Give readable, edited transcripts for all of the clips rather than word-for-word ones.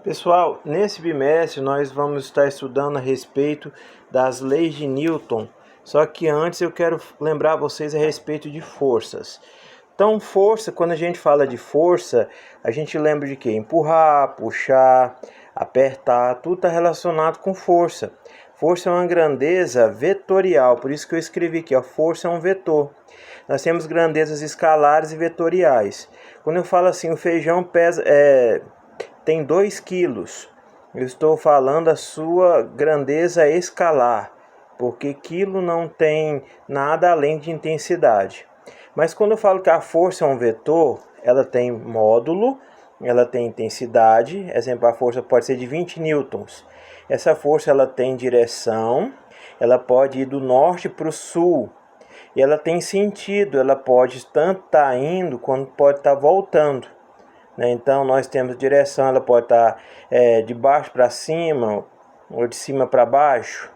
Pessoal, nesse bimestre nós vamos estar estudando a respeito das leis de Newton. Só que antes eu quero lembrar vocês a respeito de forças. Então, força, quando a gente fala de força, a gente lembra de quê? Empurrar, puxar, apertar, tudo está relacionado com força. Força é uma grandeza vetorial, por isso que eu escrevi aqui, a força é um vetor. Nós temos grandezas escalares e vetoriais. Quando eu falo assim, o feijão pesa, tem 2 quilos, eu estou falando a sua grandeza escalar, porque quilo não tem nada além de intensidade. Mas quando eu falo que a força é um vetor, ela tem módulo, ela tem intensidade. Exemplo, a força pode ser de 20 newtons. Essa força ela tem direção, ela pode ir do norte para o sul. E ela tem sentido, ela pode tanto estar indo quanto pode estar voltando. Então nós temos direção, ela pode estar de baixo para cima ou de cima para baixo,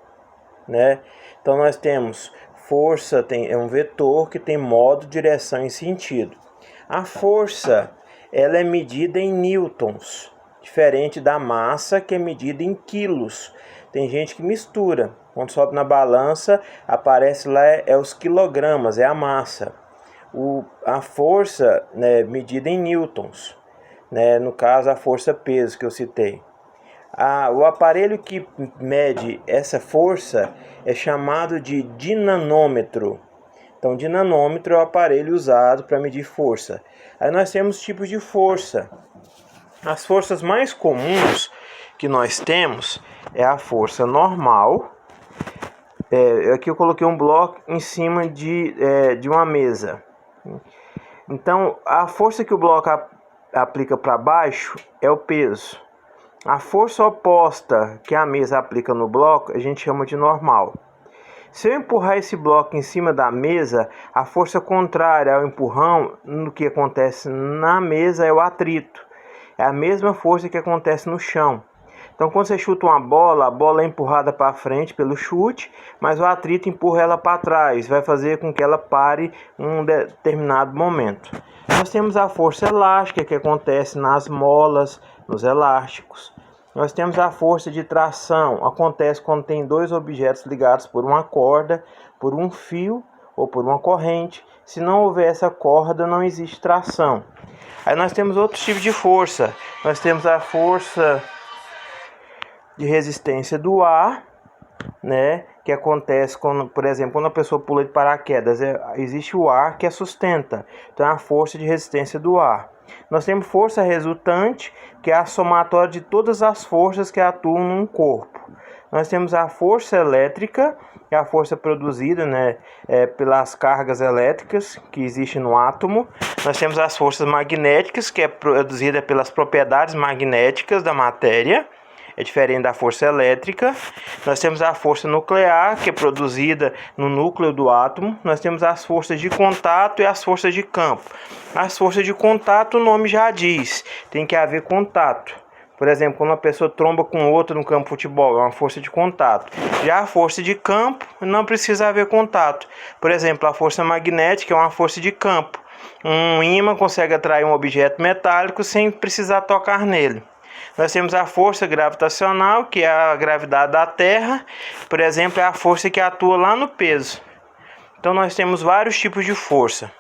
né? Então nós temos força, é um vetor que tem modo, direção e sentido. A força ela é medida em newtons, diferente da massa que é medida em quilos. Tem gente que mistura, quando sobe na balança aparece lá os quilogramas, é a massa. A força, né, medida em newtons. No caso, a força-peso que eu citei. O aparelho que mede essa força é chamado de dinanômetro. Então, dinanômetro é o aparelho usado para medir força. Aí nós temos tipos de força. As forças mais comuns que nós temos é a força normal. Aqui eu coloquei um bloco em cima de uma mesa. Então, a força que o bloco aplica para baixo é o peso. A força oposta que a mesa aplica no bloco a gente chama de normal. Se eu empurrar esse bloco em cima da mesa, a força contrária ao empurrão, no que acontece na mesa, é o atrito. É a mesma força que acontece no chão. Então, quando você chuta uma bola, a bola é empurrada para frente pelo chute, mas o atrito empurra ela para trás, vai fazer com que ela pare em um determinado momento. Nós temos a força elástica, que acontece nas molas, nos elásticos. Nós temos a força de tração, acontece quando tem 2 objetos ligados por uma corda, por um fio ou por uma corrente. Se não houver essa corda, não existe tração. Aí nós temos outros tipos de força. Nós temos a força de resistência do ar, né, que acontece quando, por exemplo, quando a pessoa pula de paraquedas, existe o ar que a sustenta. Então é a força de resistência do ar. Nós temos força resultante, que é a somatória de todas as forças que atuam num corpo. Nós temos a força elétrica, que é a força produzida, pelas cargas elétricas que existem no átomo. Nós temos as forças magnéticas, que é produzida pelas propriedades magnéticas da matéria. É diferente da força elétrica. Nós temos a força nuclear, que é produzida no núcleo do átomo. Nós temos as forças de contato e as forças de campo. As forças de contato, o nome já diz, tem que haver contato. Por exemplo, quando uma pessoa tromba com outra no campo de futebol, é uma força de contato. Já a força de campo, não precisa haver contato. Por exemplo, a força magnética é uma força de campo. Um ímã consegue atrair um objeto metálico sem precisar tocar nele. Nós temos a força gravitacional, que é a gravidade da Terra. Por exemplo, é a força que atua lá no peso. Então nós temos vários tipos de força.